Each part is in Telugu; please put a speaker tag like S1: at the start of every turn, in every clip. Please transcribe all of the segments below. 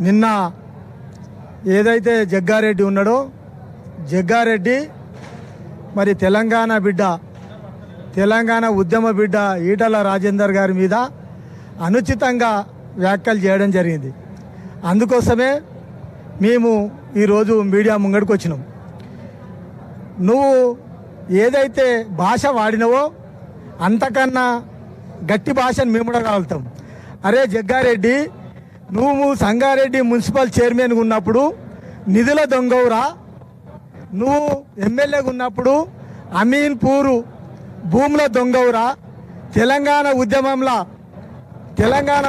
S1: నిన్న ఏదైతే జగ్గారెడ్డి ఉన్నాడో జగ్గారెడ్డి మరి తెలంగాణ బిడ్డ, తెలంగాణ ఉద్యమ బిడ్డ ఈటల రాజేందర్ గారి మీద అనుచితంగా వ్యాఖ్యలు చేయడం జరిగింది. అందుకోసమే మేము ఈరోజు మీడియా ముంగడికి వచ్చినాం. నువ్వు ఏదైతే భాష వాడినవో అంతకన్నా గట్టి భాషను మేము కూడా కాలుతాం. అరే జగ్గారెడ్డి, నువ్వు సంగారెడ్డి మున్సిపల్ చైర్మన్గా ఉన్నప్పుడు నిధుల దొంగవురా, నువ్వు ఎమ్మెల్యేగా ఉన్నప్పుడు అమీన్పూరు భూముల దొంగవురా, తెలంగాణ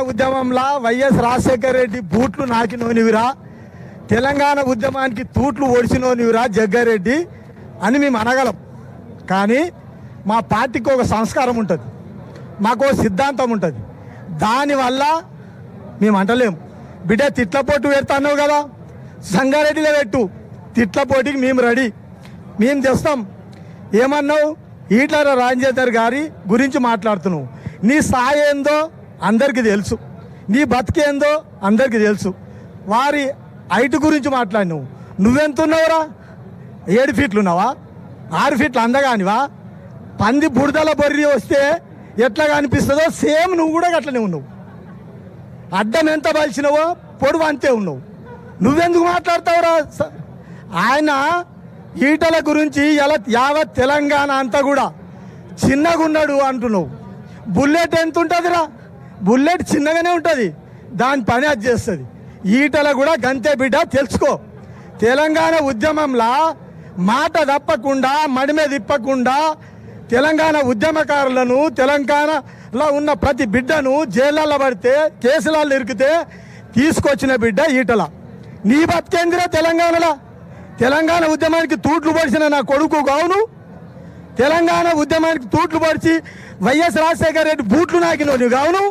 S1: ఉద్యమంలో వైఎస్ రాజశేఖర రెడ్డి బూట్లు నాకినోనివిరా, తెలంగాణ ఉద్యమానికి తూట్లు ఓడిచినోనివిరా జగ్గారెడ్డి అని మేము అనగలం. కానీ మా పార్టీకి ఒక సంస్కారం ఉంటుంది, మాకు సిద్ధాంతం ఉంటుంది. దానివల్ల మేము అంటలేము. బిడ్డ తిట్లపోటు పెడతాన్నావు కదా, సంగారెడ్డిలో పెట్టు, తిట్లపోటీకి మేము రెడీ, మేము తెస్తాం. ఏమన్నావు? ఈటల రాజేందర్ గారి గురించి మాట్లాడుతున్నావు. నీ స్థాయి ఏందో అందరికీ తెలుసు, నీ బతికేందో అందరికీ తెలుసు. వారి హైట్ గురించి మాట్లాడినావు. నువ్వెంతున్నావురా? 7 ఫీట్లు ఉన్నావా? 6 ఫీట్లు అందగానివా? పంది బురదల బొర్రి వస్తే ఎట్లా కనిపిస్తుందో సేమ్ నువ్వు కూడా అట్లనే ఉన్నావు. అడ్డం ఎంత బలిసినవో పొడవు అంతే ఉన్నావు. నువ్వెందుకు మాట్లాడతావురా? ఆయన ఈటల గురించి ఎలా యావత్ తెలంగాణ అంతా కూడా చిన్నగా ఉన్నాడు అంటున్నావు. బుల్లెట్ ఎంత ఉంటుందిరా? బుల్లెట్ చిన్నగానే ఉంటుంది, దాని పని అది చేస్తుంది. ఈటల కూడా గంతే బిడ్డ, తెలుసుకో. తెలంగాణ ఉద్యమంలో మాట తప్పకుండా మడిమే తిప్పకుండా తెలంగాణ ఉద్యమకారులను, తెలంగాణలో ఉన్న ప్రతి బిడ్డను జైళ్ళల్లో పడితే కేసులలో ఇరికితే తీసుకొచ్చిన బిడ్డ ఈటల. నీ బతికేందిరా తెలంగాణలో? తెలంగాణ ఉద్యమానికి తూట్లు పడిచిన నా కొడుకు కావును, తెలంగాణ ఉద్యమానికి తూట్లు పడిచి వైఎస్ రాజశేఖర రెడ్డి బూట్లు నాకినవు నువ్వు కావును.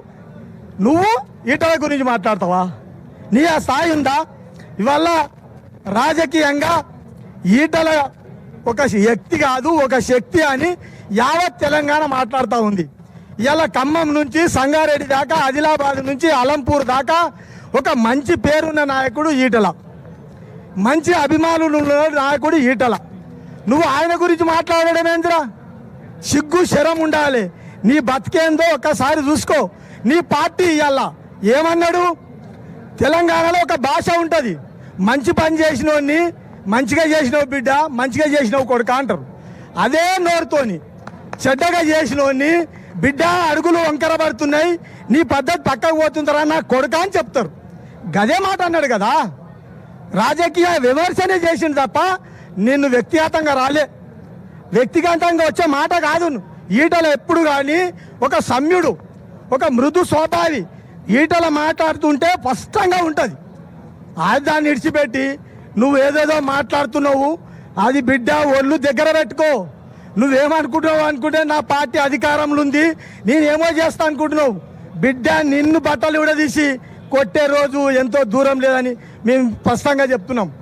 S1: నువ్వు ఈటల గురించి మాట్లాడతావా? నీ ఆ స్థాయి ఉందా? ఇవాళ రాజకీయంగా ఈటల ఒక వ్యక్తి కాదు, ఒక శక్తి అని యావత్ తెలంగాణ మాట్లాడుతూ ఉంది. ఇలా ఖమ్మం నుంచి సంగారెడ్డి దాకా, ఆదిలాబాద్ నుంచి అలంపూర్ దాకా ఒక మంచి పేరున్న నాయకుడు ఈటల, మంచి అభిమానులు ఉన్న నాయకుడు ఈటల. నువ్వు ఆయన గురించి మాట్లాడడం ఏందిరా? సిగ్గు శరం ఉండాలి. నీ బతికేందో ఒక్కసారి చూసుకో. నీ పార్టీ ఇవాళ ఏమన్నాడు? తెలంగాణలో ఒక భాష ఉంటుంది, మంచి పని చేసినోడిని మంచిగా చేసినవు బిడ్డ, మంచిగా చేసినవు కొడుక అంటారు. అదే నోరుతోని చెడ్డగా చేసినోడిని బిడ్డ అడుగులు వంకర పడుతున్నాయి, నీ పద్ధతి పక్కకు పోతుందరా నా కొడుక అని చెప్తారు. గదే మాట అన్నాడు కదా. రాజకీయ విమర్శనే చేసింది తప్ప నిన్ను వ్యక్తిగతంగా రాలే. వ్యక్తిగతంగా వచ్చే మాట కాదు. ఈటల ఎప్పుడు కానీ ఒక సమ్యుడు, ఒక మృదు స్వభావి. ఈటల మాట్లాడుతుంటే స్పష్టంగా ఉంటుంది. అది దాన్ని విడిచిపెట్టి నువ్వు ఏదేదో మాట్లాడుతున్నావు. అది బిడ్డ ఒళ్ళు దగ్గర పెట్టుకో. నువ్వేమనుకుంటున్నావు అనుకుంటే నా పార్టీ అధికారంలో ఉంది, నేనేమో చేస్తా అనుకుంటున్నావు. బిడ్డ నిన్ను బట్టలు విడదీసి కొట్టే రోజు ఎంతో దూరం లేదని మేము స్పష్టంగా చెప్తున్నాం.